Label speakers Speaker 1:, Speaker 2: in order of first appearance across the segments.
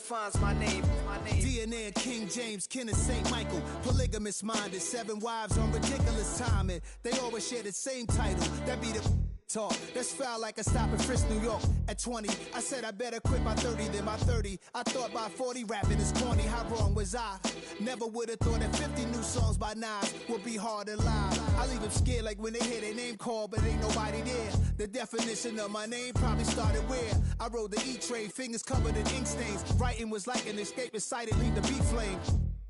Speaker 1: defines my name?
Speaker 2: DNA of King James, kin of St. Michael. Polygamous minded, 7 wives on ridiculous timing. They always share the same title. That be the talk. That's foul like a stop in Frisk, New York. At 20, I said I better quit by 30 than by 30. I thought by 40 rapping is corny. How wrong was I? Never would have thought that 50 new songs by Nas would be hard to live. I leave them scared like when they hear their name called, but ain't nobody there. The definition of my name probably started where I rode the E-train, fingers covered in ink stains. Writing was like an escape inside it, leave the beat flame.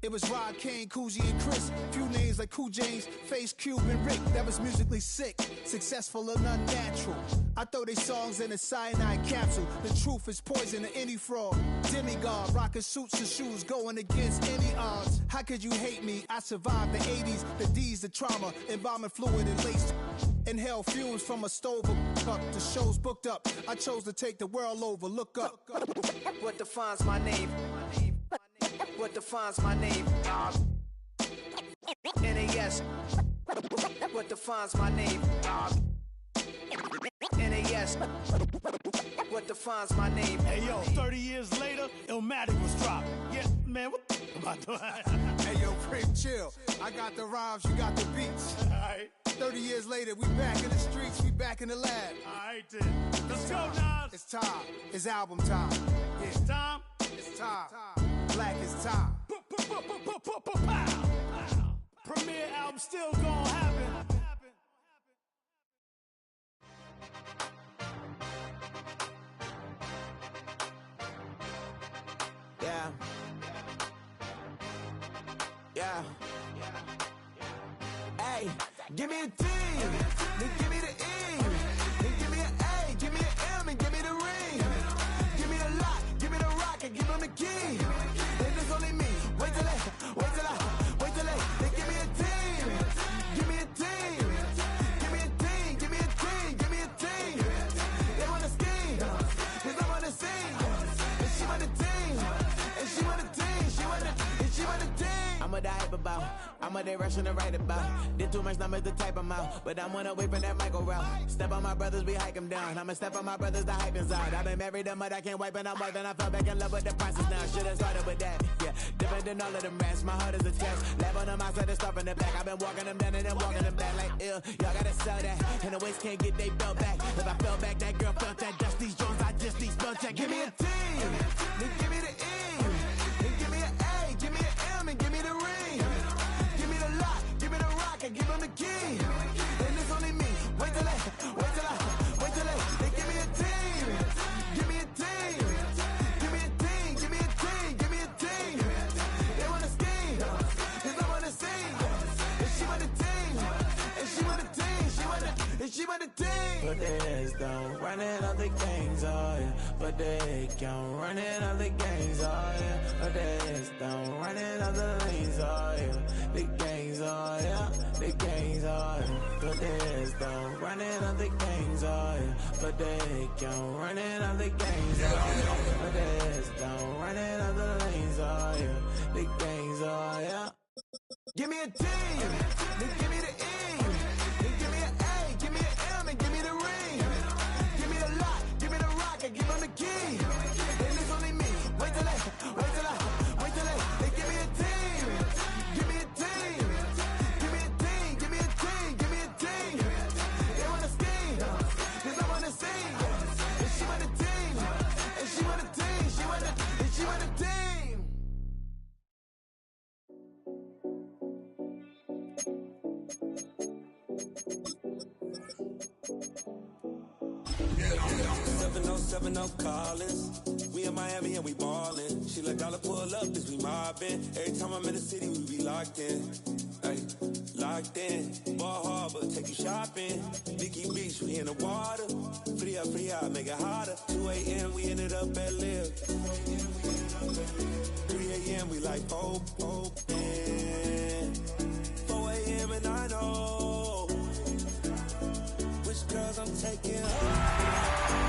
Speaker 2: It was Rod, Kane, Coogee, and Chris. Few names like Cool James, Face, Cube, and Rick. That was musically sick, successful and unnatural. I throw they songs in a cyanide capsule. The truth is poison to any fraud. Demigod, rocking suits and shoes, going against any odds. How could you hate me? I survived the 80s, the D's, the trauma, embalming fluid and laced. Inhale fumes from a stove cup. The show's booked up. I chose to take the world over. Look up.
Speaker 1: What defines my name? What defines my name? NAS. What defines my name? NAS. What defines my name?
Speaker 3: Hey yo, 30 years later, Illmatic was dropped. Yeah, man, what about that?
Speaker 2: Hey yo, Prim, chill. I got the rhymes, you got the beats.
Speaker 3: Alright.
Speaker 2: 30 years later, we back in the streets, we back in the lab.
Speaker 3: Alright then. Let's go, Nas.
Speaker 2: It's time. It's album time. Yeah.
Speaker 3: It's time.
Speaker 2: It's time. Black is time.
Speaker 3: Premiere album still gonna happen.
Speaker 4: Yeah. Yeah. Hey, give me a T, then give me the E, then give me an A, give me an M, and give me the ring. Give me the lock, give me the rock, and give them the key. Then it's only me. Wait till they give me a team. Give me a team. Give me a team. Give me a team. Give me a team. They wanna scheme, 'cause I wanna sing. And she want a team. And she want a team. She want a team. I'm what I hype about. I'm what they rushing to write about. Did too much numbers to type them out. But I'm one away from that Michael route. Step on my brothers, we hike them down. I'ma step on my brothers, the hype is out. I've been married them, but I can't wipe and I'm wiping. I fell back in love with the process now. Should've started with that. Yeah, different than all of them rats. My heart is a test. Lab on them outside and stuff in the back. I've been walking them down and then walking them back like ill. Y'all gotta sell that. And the waist can't get they belt back. If I fell back, that girl felt that. Dust these Jones, I just these spell check. Give me a T, then give me the E, then give me an A, give me an M, and give me the ring. Give me the lock, give me the rock, and give them the key. And it's only me. Wait till they give me a team. Give me a team. Give me a team. Give me a team. Give me a team. They wanna scheme, 'cause I wanna sing. And she want a team. And she want a team. She want a team. But they don't running all the games, oh yeah. But they can't running all the games, oh yeah. But they don't running all the lanes, oh yeah. The games, oh yeah. The games, oh yeah. But they don't running all the games, oh yeah. But they can't running all the games, oh yeah. But they don't running all the lanes, oh yeah. The games, oh yeah. Give me a team, then give me the E, then give me an A, give me an M, and give me the ring. Give me the lock, give me the rock, and give them the key. And it's only me. Wait till they give me a team. Give me a team. Give me a team. Give me a team. Give me a team. They wanna scheme, 'cause I wanna sing. And she want a team. And she want a team. She want a team.
Speaker 5: Seven up Collins. We in Miami and we ballin'. She let dollar pull up as we mobbin'. Every time I'm in the city, we be locked in. Ay, locked in. Ball Harbor, take you shopping. Nikki Beach, we in the water. Free up, make it hotter. 2 a.m. we ended up at Live. 3 a.m. we like Pope. 4 a.m. and I know which girls I'm taking home.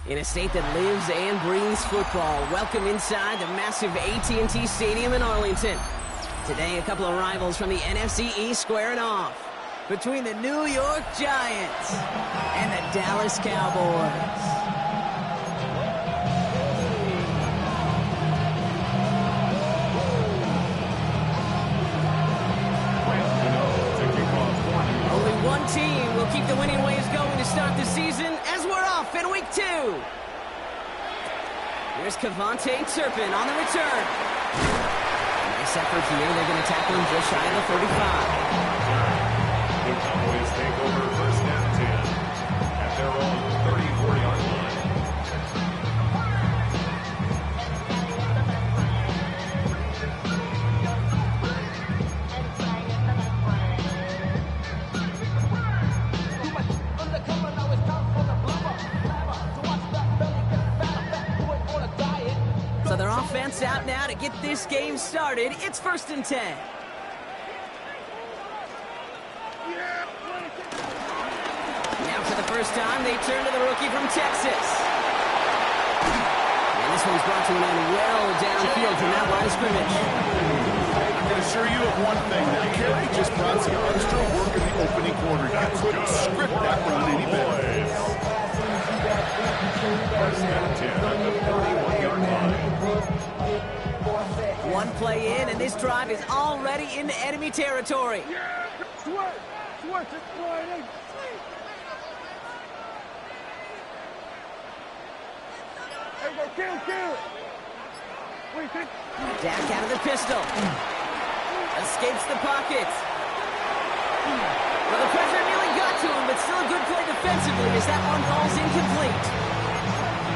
Speaker 6: In a state that lives and breathes football, welcome inside the massive AT&T Stadium in Arlington. Today, a couple of rivals from the NFC East squaring off between the New York Giants and the Dallas Cowboys. One team will keep the winning ways going to start the season as we're off in week 2. Here's Cavante Turpin on the return. Nice effort here. They're going to tackle him just shy of the 35.
Speaker 7: The Cowboys take over first and 10 at their own 34-yard line.
Speaker 6: So their offense out now to get this game started. It's 1st and 10. Now for the first time, they turn to the rookie from Texas. And this one's brought to an end well downfield from that line of scrimmage.
Speaker 8: I can assure you of one thing. That carry just brought some extra work in the opening quarter. You couldn't script that run any better.
Speaker 7: First and 10 at the 41-yard line.
Speaker 6: One play in, and this drive is already into enemy territory. Dak out of the pistol. Escapes the pocket. Well, the pressure nearly got to him, but still a good play defensively as that one falls incomplete.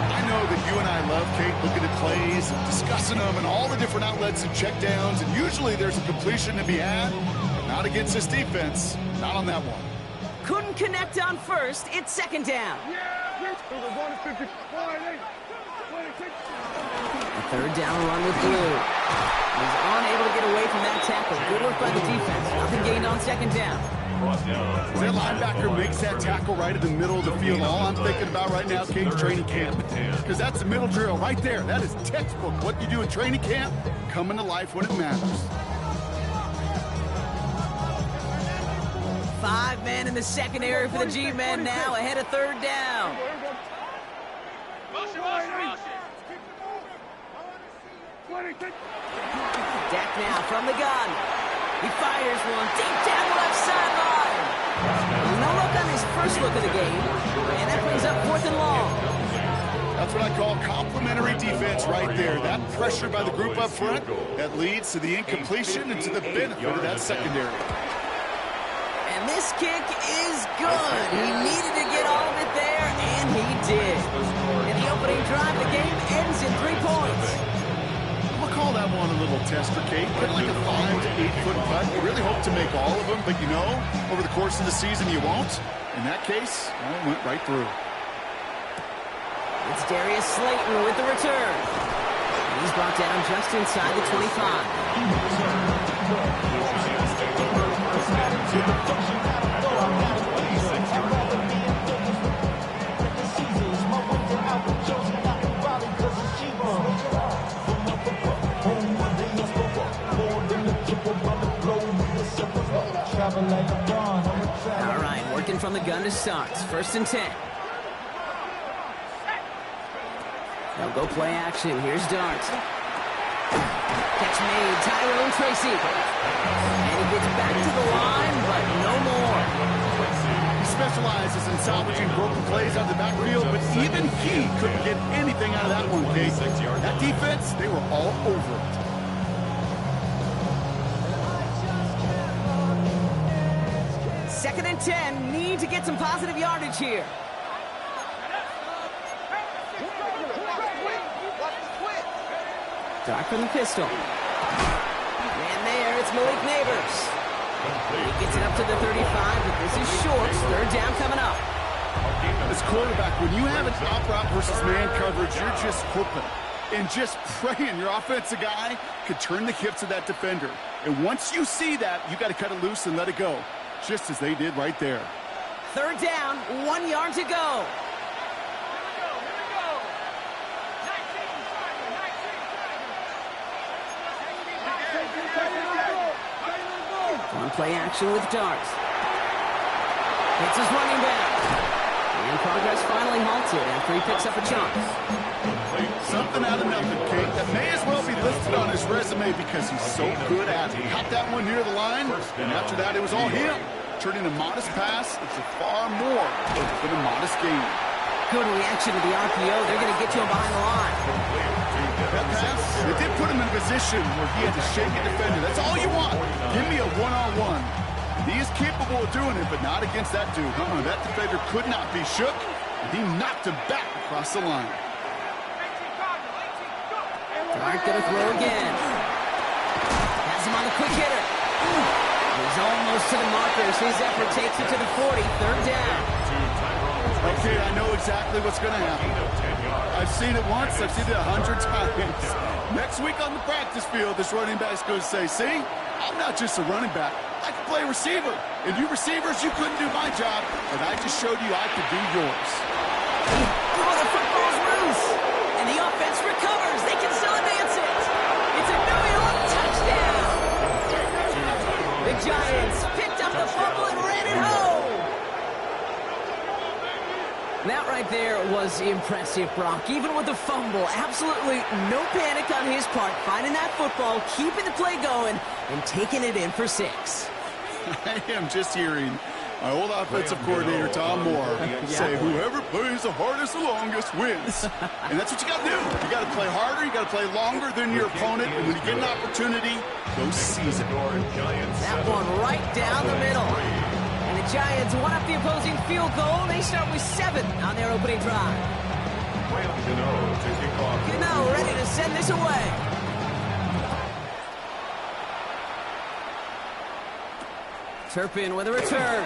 Speaker 8: I know that you and I love, Kate, looking at plays, discussing them, and all the different outlets and checkdowns, and usually there's a completion to be had, but not against this defense. Not on that one.
Speaker 6: Couldn't connect on first. It's 2nd down. A 3rd down run with Blue. He's unable to get away from that tackle. Good work by the defense. Nothing gained on 2nd down.
Speaker 8: That linebacker makes that tackle right in the middle of the field. All I'm thinking about right now, Kate, training camp. Because that's the middle drill right there. That is textbook. What you do in training camp, coming to life when it matters.
Speaker 6: 5 men in the secondary for the G-men now, ahead of 3rd down. Dak now from the gun. He fires one deep down the left sideline. No look on his first look of the game, and that brings up 4th and long.
Speaker 8: That's what I call complimentary defense right there. That pressure by the group up front, that leads to the incompletion and to the benefit of that secondary.
Speaker 6: And this kick is good. He needed to get all of it there, and he did. In the opening drive, the game ends in 3 points.
Speaker 8: We'll call that one a little tester, Kate. Kind of like a 5 to 8 foot putt. You really hope to make all of them, but you know, over the course of the season, you won't. In that case, it went right through.
Speaker 6: It's Darius Slayton with the return. He's brought down just inside the 25. All right, working from the gun to start. 1st and 10. They'll go play action. Here's Dart. Catch made. Tyrone Tracy. And he gets back to the line, but no more.
Speaker 8: He specializes in salvaging broken plays out of the backfield, but even he couldn't get anything out of that one, Kate. That defense, they were all over it.
Speaker 6: 2nd and 10. Need to get some positive yardage here. Dart from the pistol. And there, it's Malik Neighbors. He gets it up to the 35, but this is short. 3rd down coming up.
Speaker 8: As quarterback, when you have an out route versus man coverage, you're just hoping and just praying your offensive guy could turn the hips of that defender. And once you see that, you got to cut it loose and let it go, just as they did right there.
Speaker 6: 3rd down, 1 yard to go. On play action with darts. Hits his running back. And progress finally halted after he picks up a chunk.
Speaker 8: Something out of nothing, Kate. That may as well be listed on his resume because he's so good at it. Caught that one near the line, and after that it was all him. Turning a modest pass into far more than a modest gain.
Speaker 6: Good reaction to the RPO. They're going to get to him behind the line.
Speaker 8: That pass, it did put him in a position where he had to shake a defender. That's all you want. Give me a one-on-one. He is capable of doing it, but not against that dude. That defender could not be shook, and he knocked him back across the line.
Speaker 6: Dart going to throw again. Has him on the quick hitter. He's almost to the markers. His effort takes it to the 40. Third down.
Speaker 8: Okay, I know exactly what's going to happen. I've seen it once. I've seen it 100 times. Next week on the practice field, this running back's going to say, see, I'm not just a running back. I can play receiver. And you receivers, you couldn't do my job, but I just showed you I could do yours.
Speaker 6: Oh, the football's loose. And the offense recovers. They can still advance it. It's a New York touchdown. The Giants picked up the fumble and ran it home. That right there was impressive, Brock. Even with the fumble, absolutely no panic on his part. Finding that football, keeping the play going, and taking it in for 6.
Speaker 8: I am just hearing my old offensive coordinator, Tom Moore, say, whoever plays the hardest the longest wins. And that's what you got to do. You got to play harder. You got to play longer than your opponent. And when you get an opportunity, go seize it.
Speaker 6: That one right down the middle. And the Giants one up the opposing field goal. They start with 7 on their opening drive. Gano ready to send this away. Turpin with a return.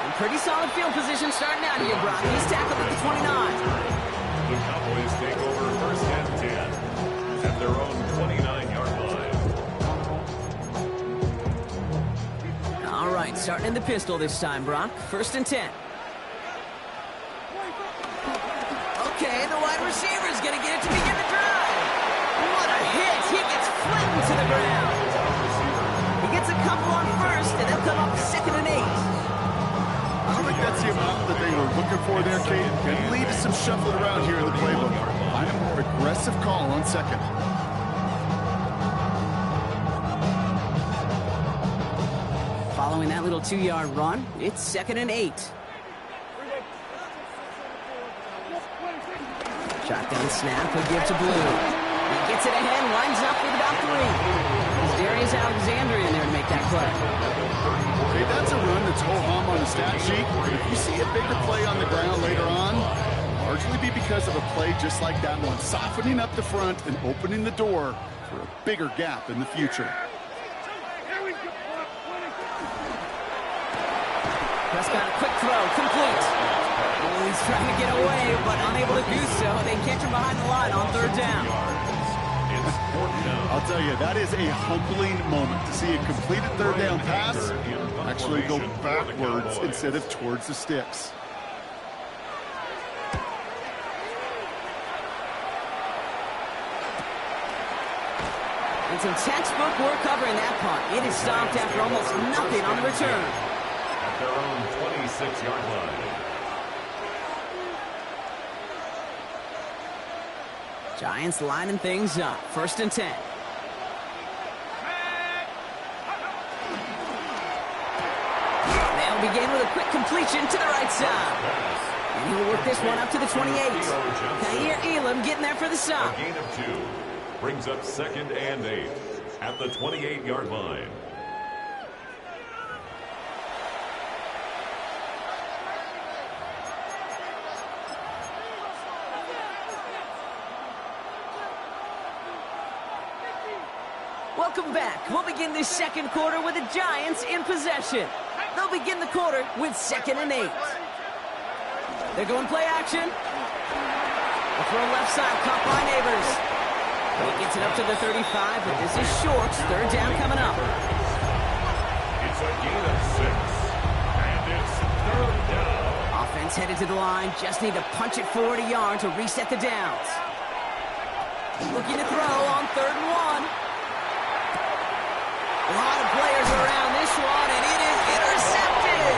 Speaker 6: And pretty solid field position starting out here, Brock. He's tackled at the 29.
Speaker 7: The Cowboys take over first and 10 at their own 29-yard line.
Speaker 6: All right, starting in the pistol this time, Brock. First and 10. Okay, the wide receiver's going to get it to begin the drive. What a hit. He gets flattened to the ground. He gets a couple on first, and they'll come up second and 8.
Speaker 8: I don't think that's the amount that they were looking for there, Kate. Can lead to some shuffling around here in the playbook. Find a more aggressive call on second.
Speaker 6: Following that little 2-yard run, it's second and 8. Shotgun snap, he'll give to Blue. He gets it ahead, lines up with about 3. There's Darius Alexander in there to make that play.
Speaker 8: Okay, that's a run that's ho-hum on the stat sheet. If you see a bigger play on the ground later on, largely be because of a play just like that one, softening up the front and opening the door for a bigger gap in the future.
Speaker 6: Prescott, a quick throw, complete. Oh, he's trying to get away, but unable to do so. They catch him behind the line on third down.
Speaker 8: I'll tell you, that is a humbling moment to see a completed third down pass actually go backwards instead of towards the sticks.
Speaker 6: And some textbook work covering that punt. It is stopped after almost nothing on the return.
Speaker 7: At their own 26-yard line.
Speaker 6: Giants lining things up. First and 10. They'll begin with a quick completion to the right side. And he will work this one up to the 28. Kaiir Elam getting there for the stop.
Speaker 7: A gain of 2 brings up second and 8 at the 28-yard line.
Speaker 6: Welcome back. We'll begin this second quarter with the Giants in possession. They'll begin the quarter with second and 8. They're going play action. A throw left side, caught by Neighbors. He gets it up to the 35, but this is short. Third down coming up.
Speaker 7: It's a gain of 6, and it's third down.
Speaker 6: Offense headed to the line. Just need to punch it forward a yard to reset the downs. Looking to throw on third and 1. A lot of players around this one, and it is intercepted.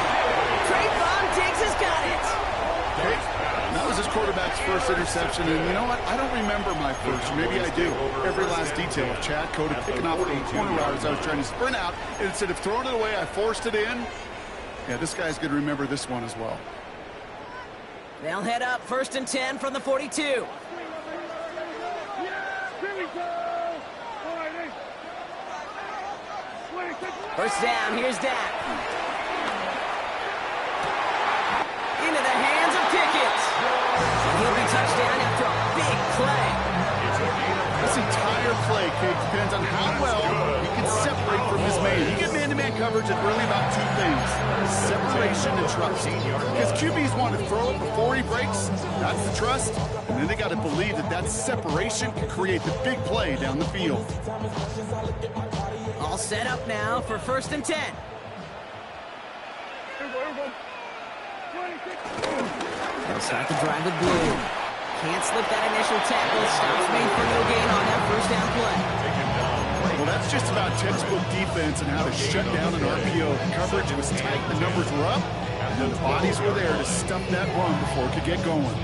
Speaker 6: Trayvon Diggs has got it.
Speaker 8: Okay. That was his quarterback's first interception, and you know what? I don't remember my first. Maybe I do. Every last detail of Chad Cody picking off from the corner route as I was trying to sprint out, and instead of throwing it away, I forced it in. Yeah, this guy's going to remember this one as well.
Speaker 6: They'll head up 1st and 10 from the 42. First down, here's Dak. Into the hands of Pickett. And he'll be touchdown after a big play.
Speaker 8: This entire play, Kate, depends on how well he can separate from his man. You get man-to-man coverage, it's really about two things: separation and trust. Because QBs want to throw it before he breaks. That's the trust. And then they got to believe that that separation can create the big play down the field.
Speaker 6: All set up now for 1st and 10. They'll start the drive with blue. Can't slip that initial tackle. Stops made for no gain on that 1st down play.
Speaker 8: Well, that's just about textbook defense and how to shut down an RPO. The coverage was tight, the numbers were up, and then the bodies were there to stop that run before it could get going.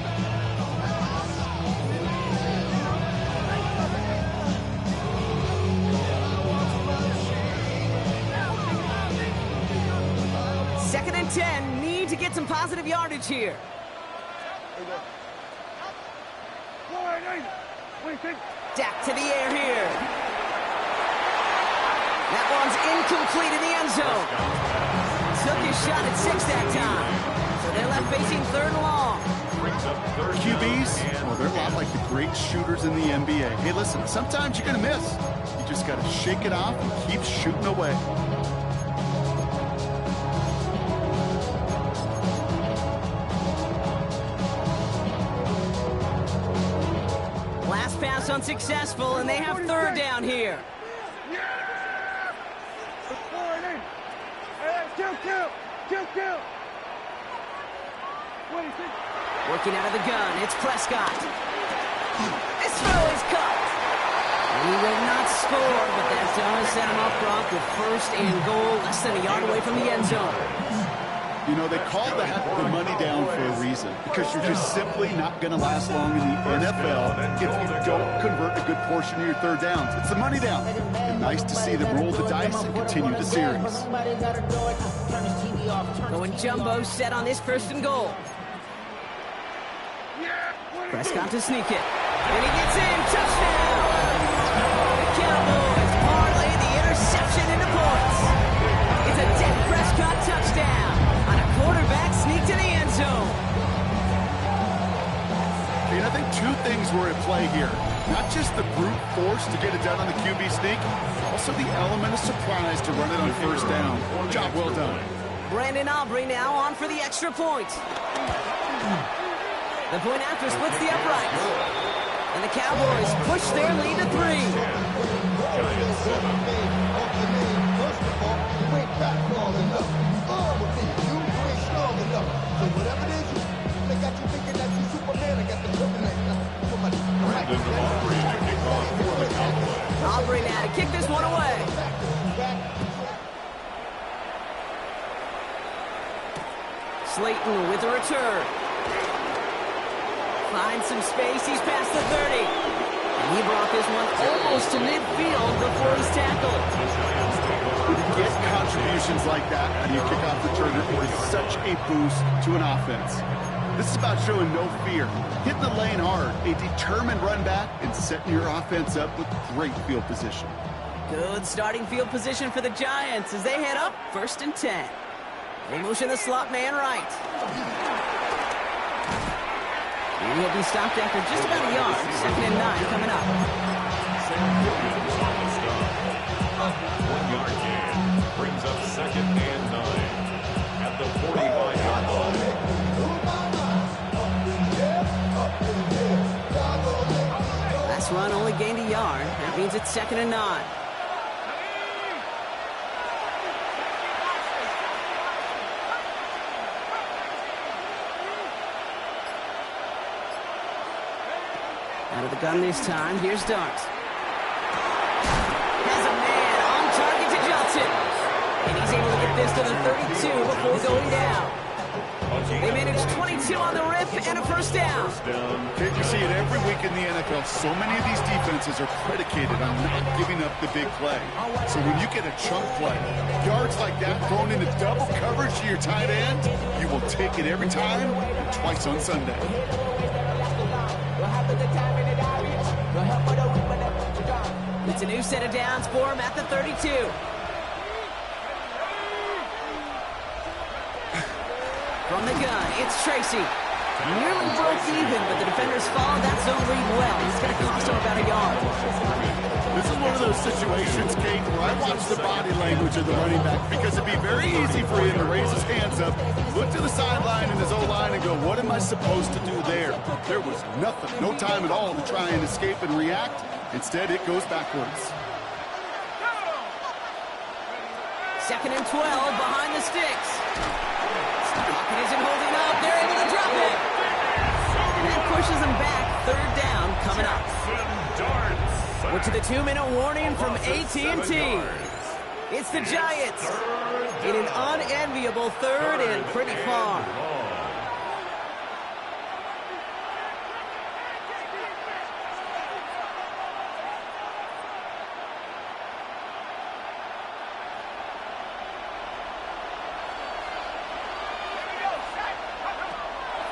Speaker 6: Second and 10, need to get some positive yardage here. Dak to the air here. That one's incomplete in the end zone. Took his shot at 6 that time. So they're left facing 3rd and long.
Speaker 8: QBs, well, they're a lot like the great shooters in the NBA. Hey, listen, sometimes you're going to miss. You just got to shake it off and keep shooting away.
Speaker 6: Last pass unsuccessful, and they have 3rd down here. Working out of the gun, it's Prescott. This throw is cut. He will not score, but that does set him up front with 1st and goal, less than a yard away from the end zone.
Speaker 8: You know, they call that the money down for a reason, because you're just simply not going to last long in the NFL if you don't convert a good portion of your 3rd downs. It's the money down. And nice to see them roll the dice and continue the series.
Speaker 6: Going jumbo set on this 1st and goal. Prescott to sneak it. And he gets in. Touchdown! The Cowboys parlay the interception into points. It's a Dak Prescott touchdown on a quarterback sneak to the end zone.
Speaker 8: And I think two things were at play here. Not just the brute force to get it done on the QB sneak, also the element of surprise to run it on 1st down. Job well done.
Speaker 6: Brandon Aubrey now on for the extra point. The point after splits the uprights. And the Cowboys push their lead to 3. Aubrey now to kick this one away. Slayton with the return. Finds some space. He's past the 30. And he brought this one almost to midfield before he's tackled.
Speaker 8: When you get contributions like that on your kickoff returner, it is such a boost to an offense. This is about showing no fear, hitting the lane hard, a determined run back, and setting your offense up with great field position.
Speaker 6: Good starting field position for the Giants as they head up 1st and 10. They motion the slot man right. And he'll be stopped after just about a yard. 2nd and 9 coming up.
Speaker 7: 1 yard gain brings up 2nd and 9 at the 45-yard line.
Speaker 6: Last run only gained a yard. That means it's 2nd and 9. Out of the gun this time. Here's Dart. Has a man on target to get this to the 32 before going down. They managed 22 on the rip and a first down.
Speaker 8: Kate, you see it every week in the NFL. So many of these defenses are predicated on not giving up the big play. So when you get a chunk play, yards like that thrown into double coverage to your tight end, you will take it every time and twice on Sunday.
Speaker 6: It's a new set of downs for him at the 32. From the gun, it's Tracy. Nearly broke even, but the defenders followed that zone read well. It's going to cost him about a yard.
Speaker 8: This is one of those situations, Kate, where I watch the body language of the running back because it'd be very easy for him to raise his hands up, look to the sideline in his O-line and go, what am I supposed to do there? There was nothing, no time at all to try and escape and react. Instead, it goes backwards.
Speaker 6: 2nd and 12 behind the sticks. Stockton isn't holding up. They're able to drop it. And that pushes them back. 3rd down coming up. We're to the 2-minute warning from AT&T. It's the Giants in an unenviable 3rd and pretty far.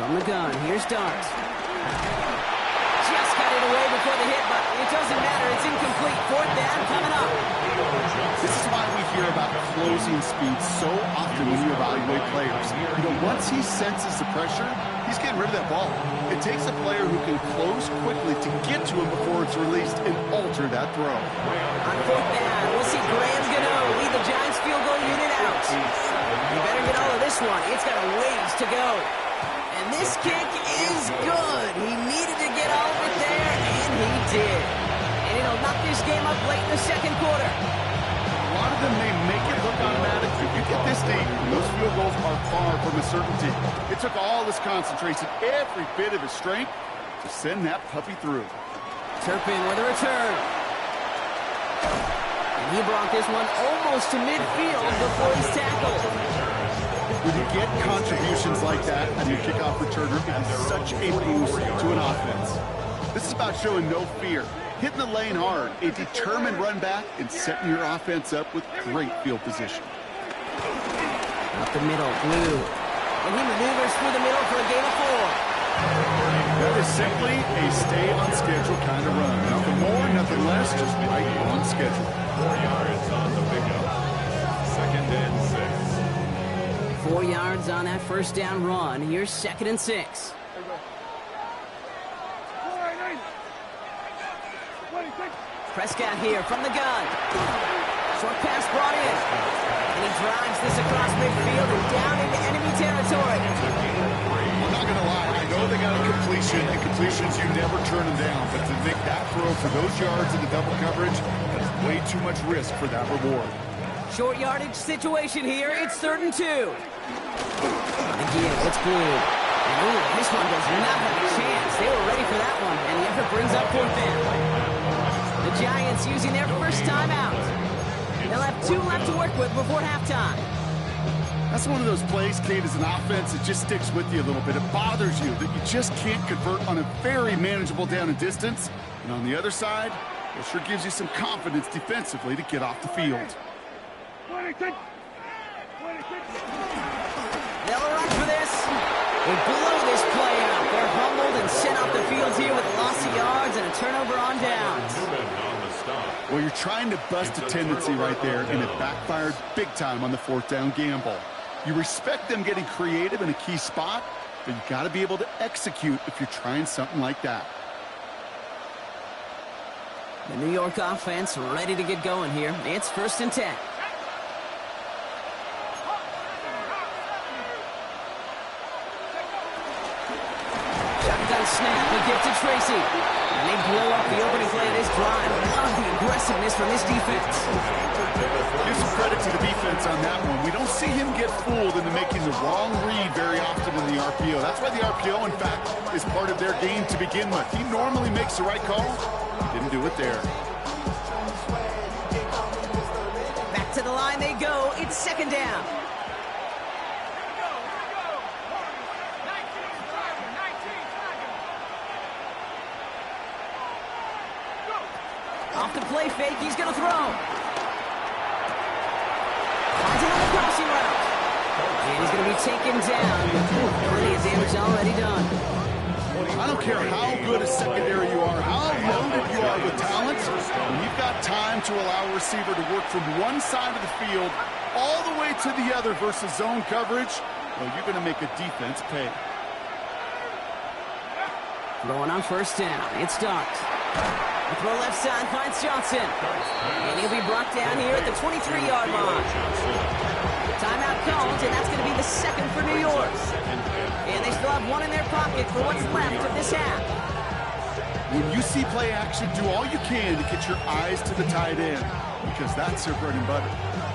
Speaker 6: From the gun, here's Dart. Just got it away before the hit, but it doesn't matter. It's incomplete. 4th down coming up.
Speaker 8: This is why we hear about closing speed so often when you evaluate players. You know, once he senses the pressure, he's getting rid of that ball. It takes a player who can close quickly to get to him before it's released and alter that throw.
Speaker 6: On 4th down, we'll see Graham Gano lead the Giants field goal unit out. You better get all of this one. It's got a ways to go. And this kick is good. He needed to get all of it there, and he did. And it'll knock this game up late in the 2nd quarter.
Speaker 8: A lot of them may make it look automatic, but you get this deep, and those field goals are far from a certainty. It took all his concentration, every bit of his strength, to send that puppy through.
Speaker 6: Turpin with a return. And he brought this one almost to midfield before he's tackled.
Speaker 8: When you get contributions like that on your kickoff returner, it is such a boost to an offense. This is about showing no fear, hitting the lane hard, a determined run back, and setting your offense up with great field position.
Speaker 6: Up the middle, Blue. And he maneuvers through the middle for a gain of 4.
Speaker 8: That is simply a stay-on-schedule kind of run. Nothing more, nothing less, just right on schedule.
Speaker 7: 4 yards on the pickup. 2nd and 6.
Speaker 6: 4 yards on that 1st down run. Here's 2nd and 6. Prescott here from the gun. Short pass brought in. And he drives this across midfield and down into enemy territory.
Speaker 8: I'm not going to lie. I know they got a completion, and completions, you never turn them down. But to make that throw for those yards in the double coverage, that's way too much risk for that reward.
Speaker 6: Short yardage situation here. It's 3rd and 2. Again, it's Blue. And ooh, this one does not have a chance. They were ready for that one. And the effort brings up 4th down. The Giants using their first timeout. They'll have 2 left to work with before halftime.
Speaker 8: That's one of those plays, Kate, as an offense, it just sticks with you a little bit. It bothers you that you just can't convert on a very manageable down and distance. And on the other side, it sure gives you some confidence defensively to get off the field.
Speaker 6: They'll run for this. They blow this play out. They're humbled and sent off the field here with a loss of yards and a turnover on downs.
Speaker 8: Well, you're trying to bust a tendency right there, and it backfired big time on the 4th down gamble. You respect them getting creative in a key spot, but you got to be able to execute if you're trying something like that.
Speaker 6: The New York offense ready to get going here. It's 1st and 10. Shotgun snap, we get to Tracy. And they blow up the opening play of this drive. Love the aggressiveness from this defense.
Speaker 8: Give some credit to the defense on that one. We don't see him get fooled into making the wrong read very often in the RPO. That's why the RPO, in fact, is part of their game to begin with. He normally makes the right call. Didn't do it there.
Speaker 6: Back to the line and they go. It's second down. Off the play fake, he's going to throw. Finds another crossing route. And he's going to be taken down. Plenty of damage already done.
Speaker 8: I don't care how good a secondary you are, how loaded you are with talent, when you've got time to allow a receiver to work from one side of the field all the way to the other versus zone coverage, well, you're going to make a defense pay.
Speaker 6: Throwing on first down. It's Dart. The throw left side finds Johnson. And he'll be brought down here at the 23-yard line. Timeout called, and that's going to be the second for New York. And they still have one in their pocket for what's left of this half.
Speaker 8: When you see play action, do all you can to get your eyes to the tight end, because that's their bread and butter.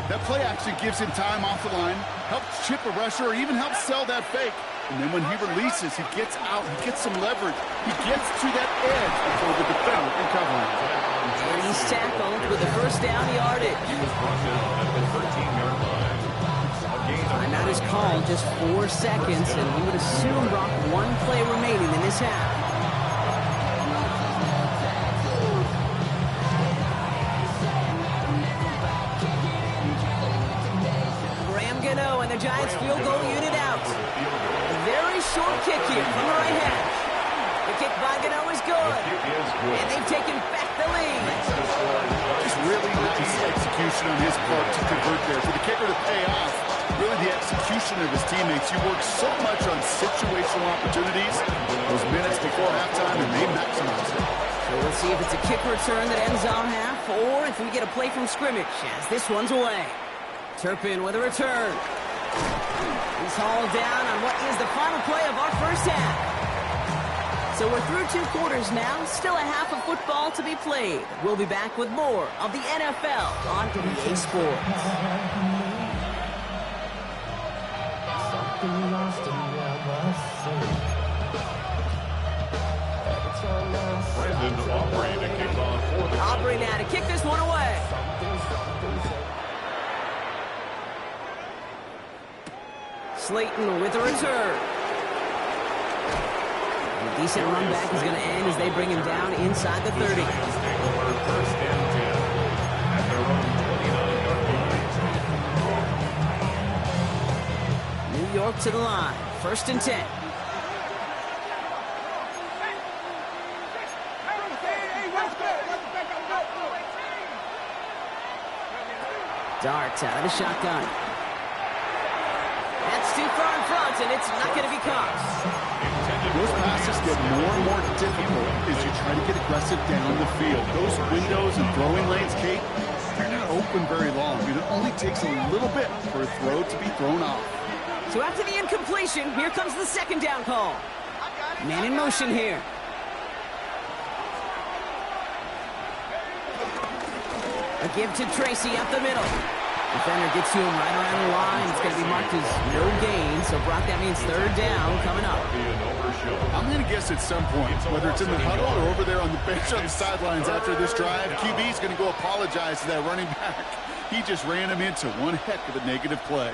Speaker 8: That play action gives him time off the line, helps chip a rusher, or even helps sell that fake. And then when he releases, he gets out, he gets some leverage. He gets to that edge before the defender can cover him.
Speaker 6: And he's tackled with the first down yardage.
Speaker 7: He was brought down at the 13-yard line.
Speaker 6: Timeout is called, just 4 seconds, and we would assume, Brock, one play remaining in this half. And the Giants field goal unit out. A very short kick here from the right hash. The kick by Gano is good. And they've taken back the lead.
Speaker 8: Just really nice execution on his part to convert there. For the kicker to pay off, really the execution of his teammates. You work so much on situational opportunities those minutes before halftime, and they maximize it.
Speaker 6: So we'll see if it's a kick return that ends our half, or if we get a play from scrimmage, as this one's away. Turpin with a return. He's hauled down on what is the final play of our first half. So we're through 2 quarters now, still a half of football to be played. We'll be back with more of the NFL on EA Sports.
Speaker 7: Brandon Aubrey to kick off for the
Speaker 6: Aubrey now to kick this one away. Slayton with a return. A decent run back is going to end as they bring him down inside the 30.
Speaker 7: First and 10 at their own 29-yard line.
Speaker 6: New York to the line. First and 10. Dart out of the shotgun. That's too far in front, and it's not going to be caught.
Speaker 8: Those passes get more and more difficult as you try to get aggressive down the field. Those windows and throwing lanes, Kate, they're not open very long. It only takes a little bit for a throw to be thrown off.
Speaker 6: So after the incompletion, here comes the second down call. Man in motion here. A give to Tracy up the middle. Defender gets to him right around the line. It's going to be marked as no gain. So, Brock, that means third down coming up.
Speaker 8: I'm going to guess at some point, whether it's in the huddle or over there on the bench on the sidelines after this drive, QB's going to go apologize to that running back. He just ran him into one heck of a negative play.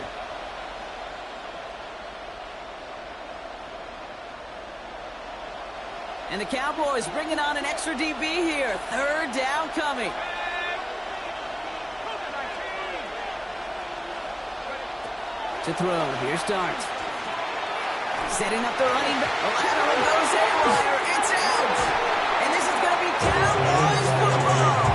Speaker 6: And the Cowboys bringing on an extra DB here. Third down coming. To throw, here's Dart. Setting up the running back. The lateral goes haywire. It's out. And this is going to be Cowboys football.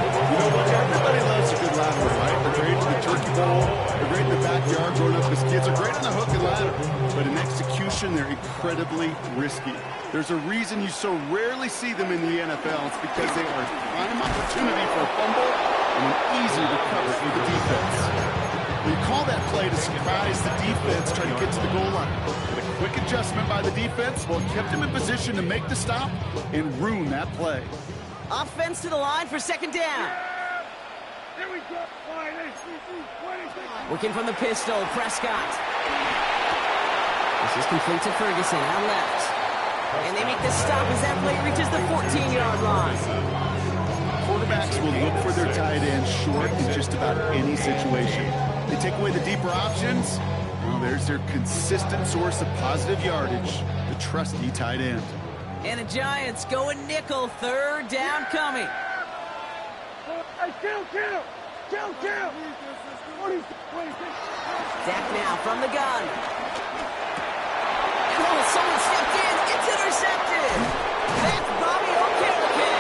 Speaker 8: You know what? Everybody loves a good lateral, right? They're great in the turkey bowl. They're great in the backyard growing up as kids. They're great in the hook and ladder. But in execution, they're incredibly risky. There's a reason you so rarely see them in the NFL. It's because they are a prime opportunity for a fumble and an easy recovery for the defense. You call that play to surprise the defense trying to get to the goal line. But a quick adjustment by the defense, well, it kept him in position to make the stop and ruin that play.
Speaker 6: Offense to the line for second down. Working from the pistol, Prescott. This is complete to Ferguson out left. And they make the stop as that play reaches the 14-yard line.
Speaker 8: Quarterbacks will look for their tight end short in just about any situation. They take away the deeper options. Well, there's their consistent source of positive yardage, the trusty tight end.
Speaker 6: And the Giants going nickel, third down coming. Dak now from the gun. And someone stepped in. It's intercepted. That's Bobby Okereke.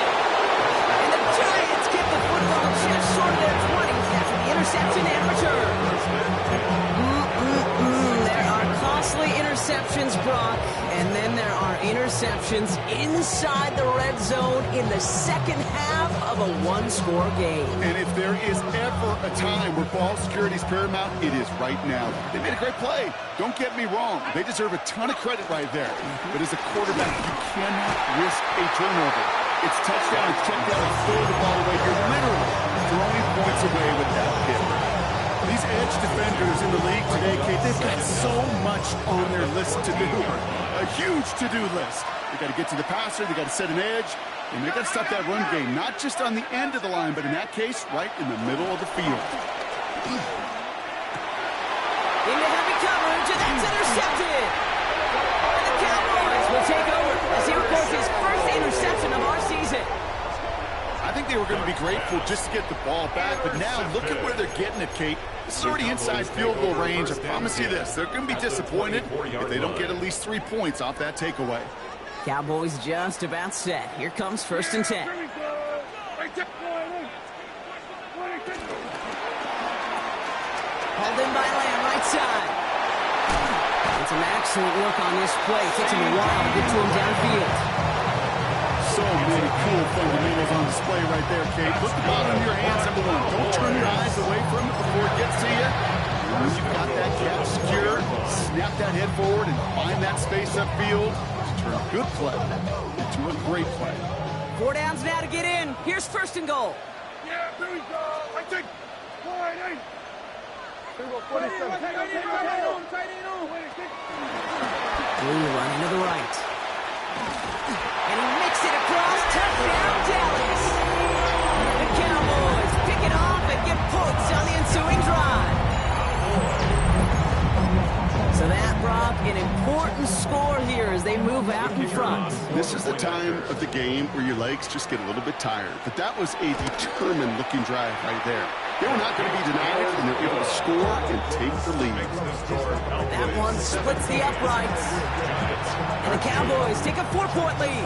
Speaker 6: And the Giants get the football just short of their 20s after the interception and return. There are costly interceptions, Brock. And then there are interceptions inside the red zone in the second half of a one-score game.
Speaker 8: And if there is ever a time where ball security is paramount, it is right now. They made a great play. Don't get me wrong. They deserve a ton of credit right there. But as a quarterback, you cannot risk a turnover. It's touchdown, it's check down, it's throw the ball away. You're literally throwing points away with that hit. These edge defenders in the league today, Kate, they've got so much on their list to do. A huge to-do list. They got to get to the passer, they got to set an edge, and they got to stop that run game, not just on the end of the line, but in that case, right in the middle of the field.
Speaker 6: Into heavy coverage, and that's intercepted. And the Cowboys will take over as he records his first interception of our season.
Speaker 8: I think they were going to be grateful just to get the ball back, but now look at where they're getting it, Kate. This is already inside field goal range. I promise you this, they're going to be disappointed if they don't get at least 3 points off that takeaway.
Speaker 6: Cowboys just about set. Here comes 1st and 10. Hauled in by Lamb, right side. It's an excellent look on this play. Takes him a while to get to him downfield.
Speaker 8: So many cool fundamentals on display right there, Kate. Put the ball in your hands, number one. Don't turn your eyes away from it before it gets to you. And when you've got that catch secure, snap that head forward and find that space upfield to turn a good play into a great play.
Speaker 6: 4 downs now to get in. Here's 1st and goal.
Speaker 3: Yeah, here we go. I take 4-8.
Speaker 6: Blue running to the right. And he mixed it across. Touchdown, Dallas. The Cowboys pick it off and get points on the ensuing drive. So that, Brock, an important score here as they move out in front.
Speaker 8: This is the time of the game where your legs just get a little bit tired. But that was a determined-looking drive right there. They were not going to be denied, and they're able to score and take the lead.
Speaker 6: That one splits the uprights. And the Cowboys take a 4-point lead.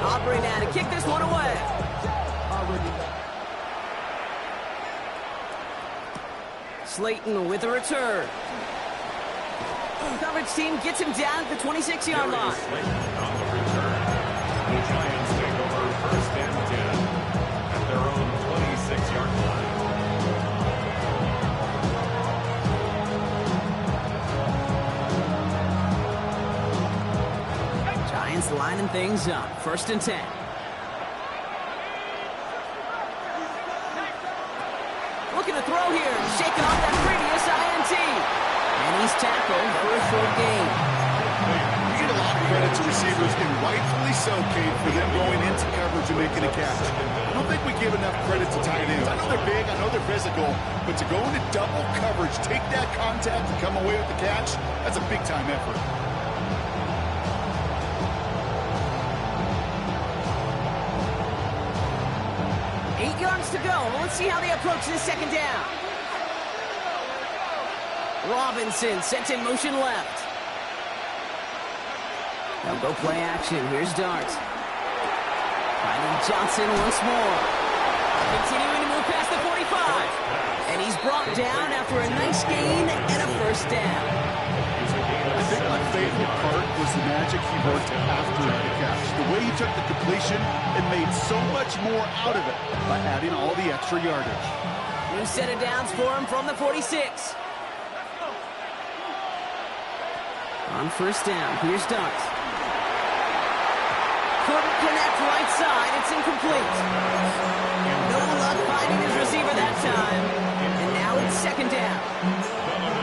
Speaker 6: Aubrey now to kick this one away. Slayton with a return. Coverage team gets him down at the 26-yard line.
Speaker 7: The Giants take over 1st and 10 at their own 26-yard line.
Speaker 6: Giants lining things up. 1st and 10. Looking to throw here. Shaking off that previous INT. And he's tackled for a short gain.
Speaker 8: You get a lot of credit to receivers, and rightfully so, Kate, for them going into coverage and making a catch. I don't think we give enough credit to tight ends. I know they're big, I know they're physical, but to go into double coverage, take that contact and come away with the catch, that's a big-time effort.
Speaker 6: Eight yards to go. Well, let's see how they approach this second down. Robinson sets in motion left. They'll go play action. Here's Dart. Finding Johnson once more. Continuing to move past the 45. And he's brought down after a nice gain and a 1st down.
Speaker 8: I think my favorite part was the magic he worked after the catch. The way he took the completion and made so much more out of it by adding all the extra yardage.
Speaker 6: New set of downs for him from the 46. On 1st down, here's Dart. Couldn't connect right side. It's incomplete. No luck finding his receiver that time. And now it's 2nd down.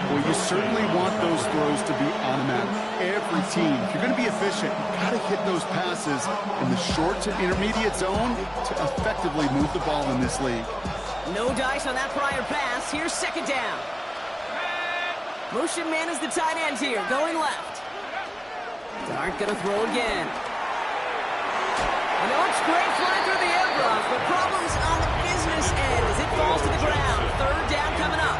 Speaker 8: Well, you certainly want those throws to be automatic. every team. If you're going to be efficient, you've got to hit those passes in the short to intermediate zone to effectively move the ball in this league.
Speaker 6: No dice on that prior pass. Here's second down. Motion man is the tight end here, going left. Dart gonna throw again. And it looks great flying through the air, Brock, but problems on the business end as it falls to the ground. Third down coming up.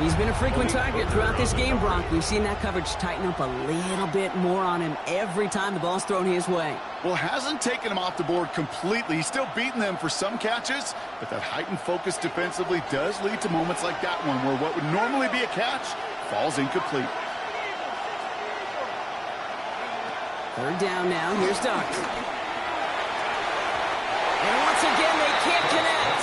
Speaker 6: He's been a frequent target throughout this game, Brock. We've seen that coverage tighten up a little bit more on him every time the ball's thrown his way.
Speaker 8: Well, hasn't taken him off the board completely. He's still beating them for some catches, but that heightened focus defensively does lead to moments like that one where what would normally be a catch falls incomplete.
Speaker 6: Third down now. Here's Dart. And once again, they can't connect.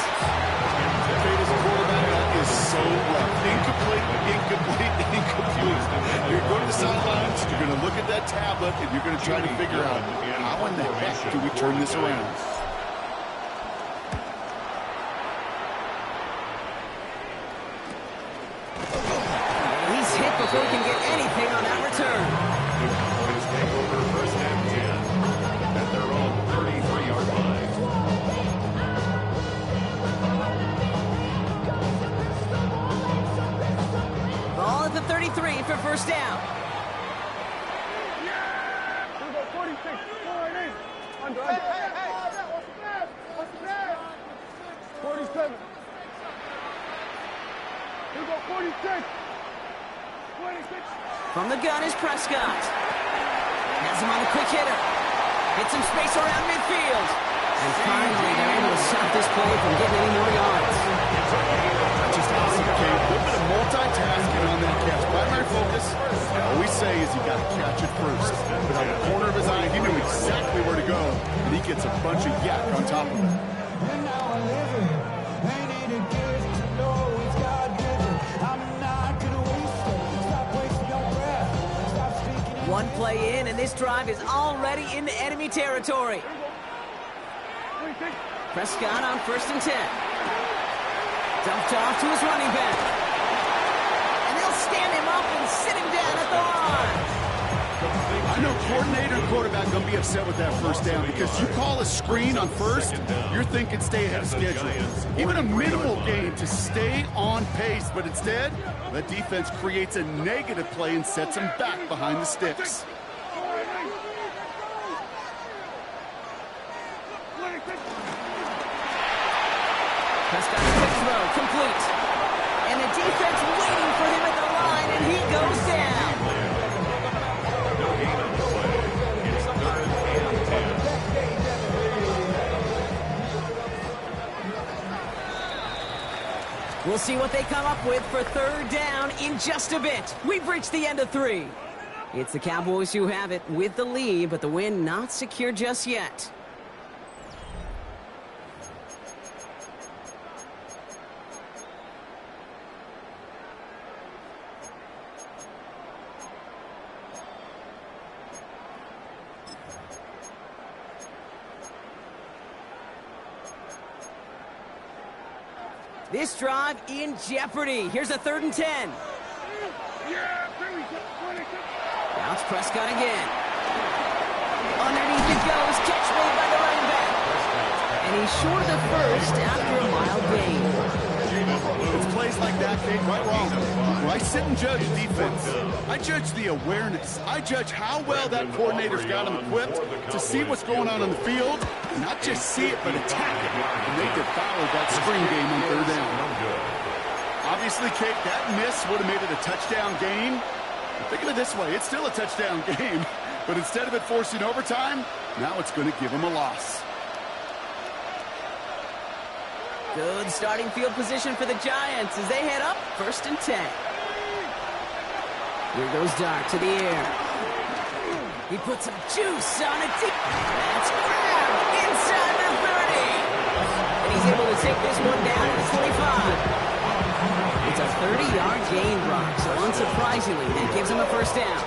Speaker 8: Fate as a quarterback, that is so rough. Incomplete, incomplete, incomplete. You're going to the sidelines, you're going to look at that tablet, and you're going to try to figure out how in the heck do we turn this around.
Speaker 6: He's hit before he can get anything on that return.
Speaker 7: Take over first and 10 at their own 33-yard line.
Speaker 6: Ball at the 33 for first down.
Speaker 3: 47. 46.
Speaker 6: From the gun is Prescott. Has him on the quick hitter. Hits some space around midfield. And finally, they're able to stop this play from getting any more yards.
Speaker 8: That's just awesome, Kate. A little bit of multitasking on that catch. Primary focus, I always say, is you got to catch it first. But on the corner of his eye, he knew exactly where to go. And he gets a bunch of yak on top of it.
Speaker 6: One play in, and this drive is already into enemy territory. Prescott on first and 10. Dumped off to his running back. And they'll stand him up and sit him down at the line.
Speaker 8: I know coordinator and quarterback going to be upset with that first down because you call a screen on first, you're thinking stay ahead of schedule. Even a minimal gain to stay on pace, but instead, the defense creates a negative play and sets them back behind the sticks.
Speaker 6: Prescott's quick throw, complete. And the defense waiting for him at the line, and he goes down.
Speaker 7: No gain on the play. It's third and 10.
Speaker 6: We'll see what they come up with for third down in just a bit. We've reached the end of 3. It's the Cowboys who have it with the lead, but the win not secure just yet. This drive in jeopardy. Here's a third and 10. Now it's Prescott again. Underneath it goes. Catch made by the running back. And he's short of the first after a mild gain.
Speaker 8: It's plays like that, Kate, right wrong. When I sit and judge defense, I judge the awareness. I judge how well that coordinator's got him equipped to see what's going on the field, and not just see it, but attack it. And they devoured that screen game on third down. Obviously, Kate, that miss would have made it a touchdown game. Think of it this way, it's still a touchdown game, but instead of it forcing overtime, now it's going to give them a loss.
Speaker 6: Good starting field position for the Giants as they head up first and 10. Here goes Dart to the air. He puts some juice on it. That's grabbed inside the 30. And he's able to take this one down to the 25. It's a 30-yard gain, Brock, so unsurprisingly, that gives him a first down.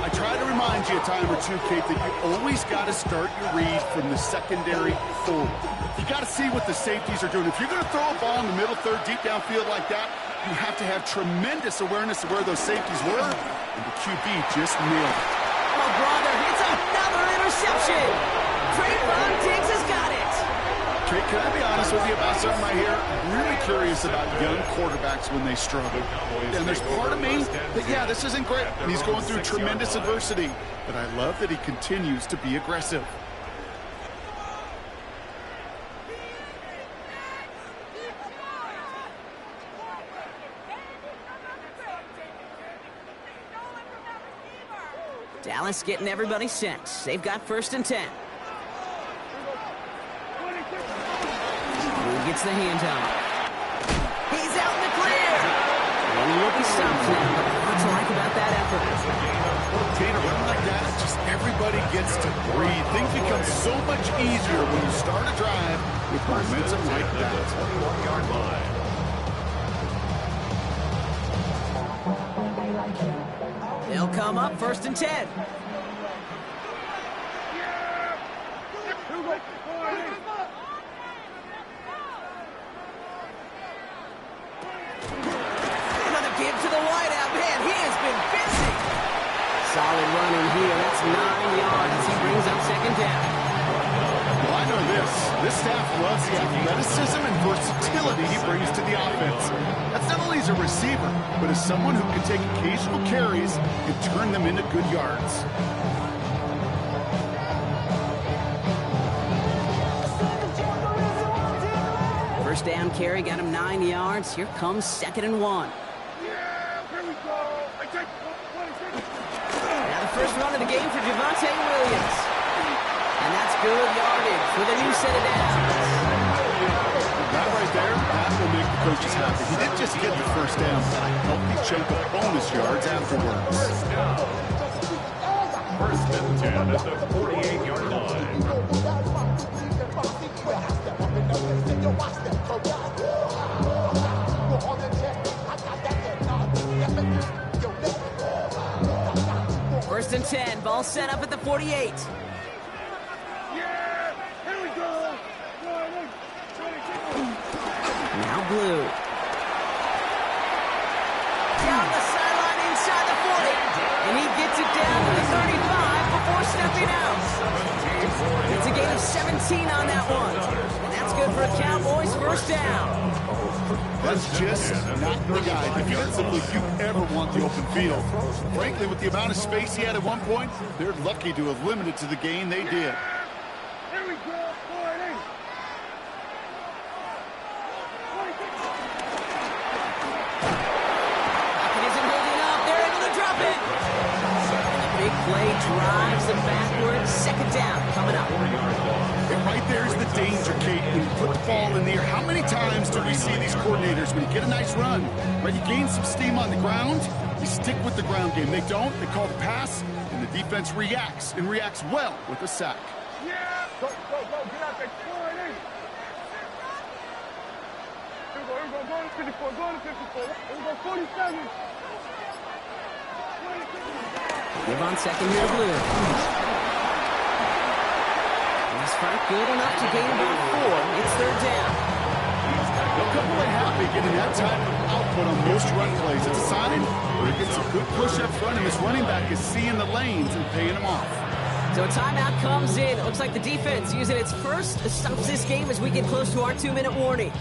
Speaker 8: I try to remind remind you a time or two, Kate, that you always got to start your read from the secondary forward. You got to see what the safeties are doing. If you're going to throw a ball in the middle third, deep downfield like that, you have to have tremendous awareness of where those safeties were, and the QB just nailed it.
Speaker 6: Oh, brother, it's another interception. Trayvon Diggs has got it.
Speaker 8: Kate, can I be honest with you about something right here? I'm really curious about young quarterbacks when they struggle. And there's part of me that, yeah, this isn't great. And he's going through tremendous adversity. But I love that he continues to be aggressive.
Speaker 6: Dallas getting everybody set. They've got 1st and 10. Who gets the handoff? He's out in the clear. And he stops now. What to like about that effort?
Speaker 8: Kate, a run like that, just everybody gets to breathe. Things become so much easier when you start a drive with momentum like that.
Speaker 7: 21-yard line.
Speaker 6: They'll come up 1st and 10. Another give to the wideout. Man, he has been busy. Solid running here. That's 9 yards. He brings up 2nd down.
Speaker 8: Well, I know this. This staff loves the athleticism and versatility he brings to the offense. That's not only as a receiver, but as someone who can take occasional carries and turn them into good yards.
Speaker 6: First down carry got him 9 yards. Here comes 2nd and 1. Now the first run of the game for Javonte Williams. And that's good yardage with a new set of downs.
Speaker 8: That right there, that will make the coaches happy. He didn't just get the first down, but a healthy chunk of bonus yards afterwards.
Speaker 7: First and 10 at the 48-yard line.
Speaker 6: First and 10, ball set up at the 48. Now Blue. Down the sideline inside the 40. And he gets it down to the 35 before stepping out. It's a gain of 17 on that one. And that's good for a Cowboys first down.
Speaker 8: That's just not the guy defensively if you ever want the open field. Frankly, with the amount of space he had at one point, they're lucky to have limited to the gain they did.
Speaker 6: Play drives it backwards. 2nd down coming up.
Speaker 8: And right there's the danger, Kate. When you put the ball in the air, how many times do we see these coordinators, when you get a nice run, right, you gain some steam on the ground, you stick with the ground game. They don't. They call the pass, and the defense reacts, and reacts well with a sack.
Speaker 9: Yeah! Go, get out there. Go to 54, go to 54. Here we go, 47.
Speaker 6: Give on 2nd here, Blue. This fight good enough to gain about 4. It's 3rd down.
Speaker 8: They'll come away happy getting that type of output on most run plays. It's a sign where he gets a good push up front, and this running back is seeing the lanes and paying them off.
Speaker 6: So a timeout comes in. It looks like the defense using its first stops this game as we get close to our 2-minute warning.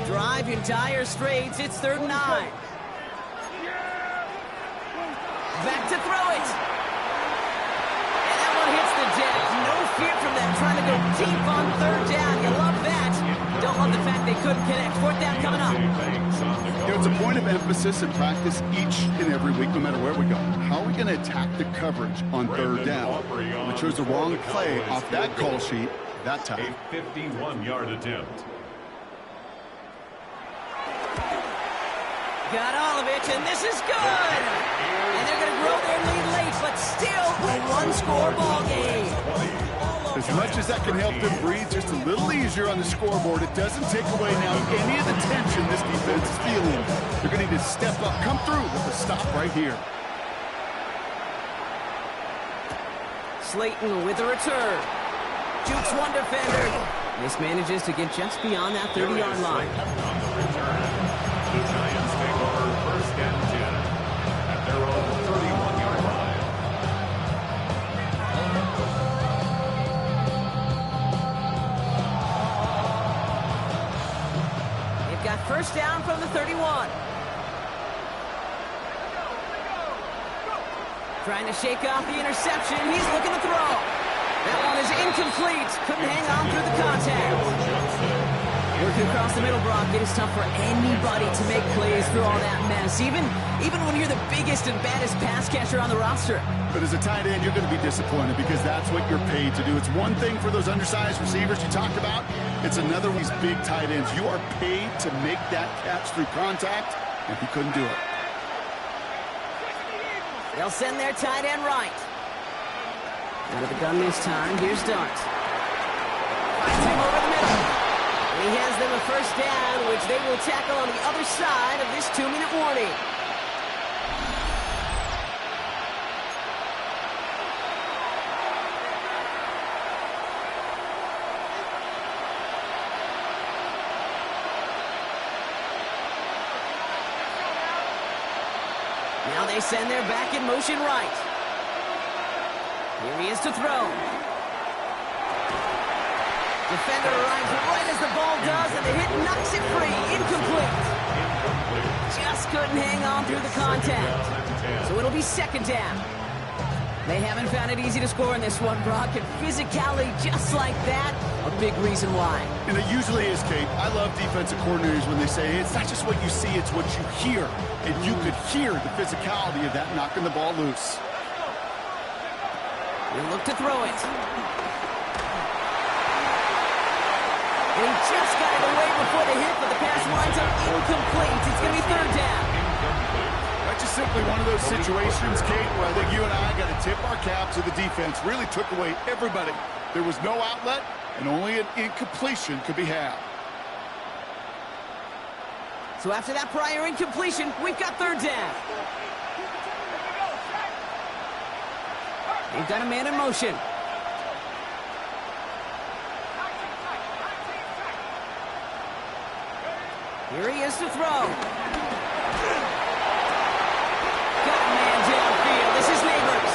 Speaker 6: Drive in dire straits. It's 3rd and 9. Back to throw it. And that one hits the deck. No fear from them trying to go deep on 3rd down. You love that. Don't love the fact they couldn't connect. 4th down coming up.
Speaker 8: It's a point of emphasis in practice each and every week, no matter where we go. How are we going to attack the coverage on 3rd down? We chose the wrong play off that call sheet that time.
Speaker 7: A 51-yard attempt.
Speaker 6: Got all of it, and this is good! And they're going to grow their lead late, but still a one-score ball game.
Speaker 8: As much as that can help them breathe just a little easier on the scoreboard, it doesn't take away now any of the tension this defense is feeling. They're going to need to step up, come through with a stop right here.
Speaker 6: Slayton with a return. Jukes one defender. Mismanages to get just beyond that 30-yard line.
Speaker 7: On the return, the Giants take over 1st and 10 at their own 31-yard line.
Speaker 6: They've got 1st down from the 31. Trying to shake off the interception. He's looking to throw. That one is incomplete. Couldn't hang on through the contact. Working across the middle, Brock, it is tough for anybody to make plays through all that mess, even when you're the biggest and baddest pass catcher on the roster.
Speaker 8: But as a tight end, you're going to be disappointed because that's what you're paid to do. It's one thing for those undersized receivers you talked about. It's another one, these big tight ends. You are paid to make that catch through contact, and he couldn't do it.
Speaker 6: They'll send their tight end right. Out of the gun this time, here's Dart. Finds him over the middle. And he has them a 1st down, which they will tackle on the other side of this 2-minute warning. Now they send their back in motion right. Here he is to throw. Defender arrives right as the ball does, and the hit knocks it free. Incomplete. Just couldn't hang on through the contact. So it'll be 2nd down. They haven't found it easy to score in this one, Brock, and physicality just like that, a big reason why.
Speaker 8: And it usually is, Kate. I love defensive coordinators when they say it's not just what you see, it's what you hear. And you could hear the physicality of that knocking the ball loose.
Speaker 6: He'll look to throw it. And he just got it away before the hit, but the pass winds up incomplete. It's going to be 3rd down.
Speaker 8: That's just simply one of those situations, Kate, where I think you and I got to tip our cap to the defense. Really took away everybody. There was no outlet, and only an incompletion could be had.
Speaker 6: So after that prior incompletion, we've got 3rd down. They've got a man in motion. Here he is to throw. Got a man downfield. This is Neighbors.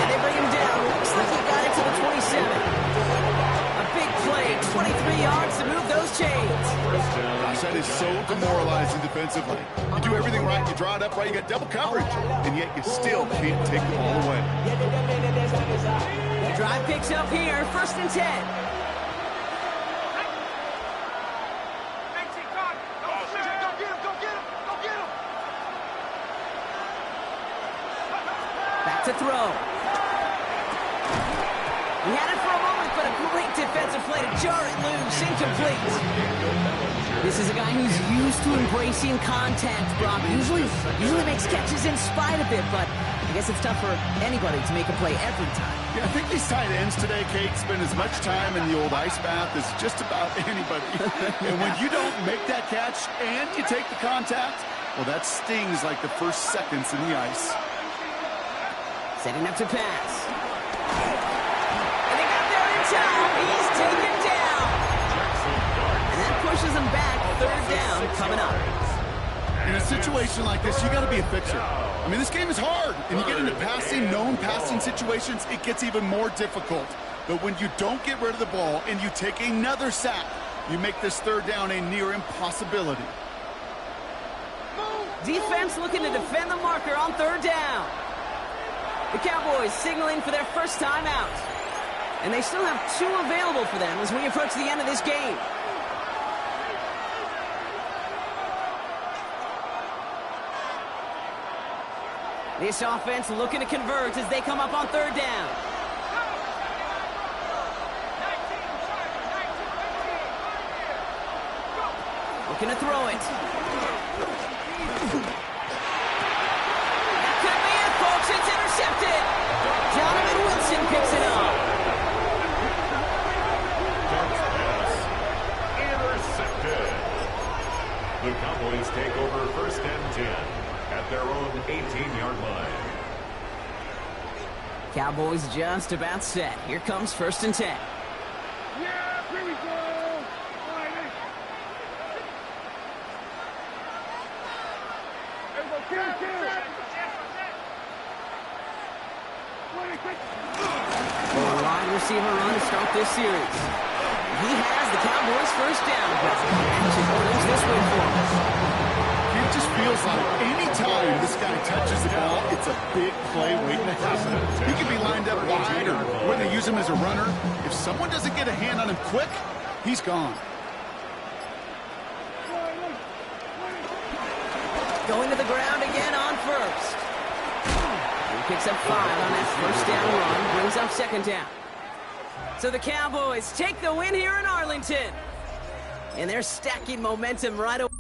Speaker 6: And they bring him down. Looks like he got it to the 27. A big play. 23 yards to move those chains.
Speaker 8: Gosh, that is so demoralizing defensively. You do everything right, you draw it up right, you got double coverage, and yet you still can't take the ball away.
Speaker 6: The drive picks up here, 1st and 10. Back to throw. He had it for a moment, but a great defensive play to jar it loose. Incomplete. This is a guy who's used to embracing contact, Brock. Usually makes catches in spite of it, but I guess it's tough for anybody to make a play every time.
Speaker 8: Yeah, I think these tight ends today, Kate, spend as much time in the old ice bath as just about anybody. And when you don't make that catch and you take the contact, well, that stings like the first seconds in the ice.
Speaker 6: Setting up to pass. And they got there in time. He's taken down. And that pushes him back. 3rd down coming up.
Speaker 8: In a situation like this, you got to be a fixer. I mean, this game is hard, and you get into known passing situations, it gets even more difficult. But when you don't get rid of the ball and you take another sack, you make this 3rd down a near impossibility.
Speaker 6: Defense looking to defend the marker on 3rd down. The Cowboys signaling for their 1st time out. And they still have 2 available for them as we approach the end of this game. This offense looking to convert as they come up on 3rd down. Looking to throw it. That could be it, folks. It's intercepted. Jonathan Wilson picks it up. Cowboys just about set. Here comes 1st and 10.
Speaker 9: Yeah, here we go. All right,
Speaker 6: A wide receiver run to start this series. He has the Cowboys' first down. And she brings this win for us.
Speaker 8: It just feels like any time this guy touches the ball, it's a big play waiting to happen. He can be lined up wide or when they use him as a runner. If someone doesn't get a hand on him quick, he's gone.
Speaker 6: Going to the ground again on 1st. He picks up 5 on that 1st down run, brings up 2nd down. So the Cowboys take the win here in Arlington. And they're stacking momentum right away.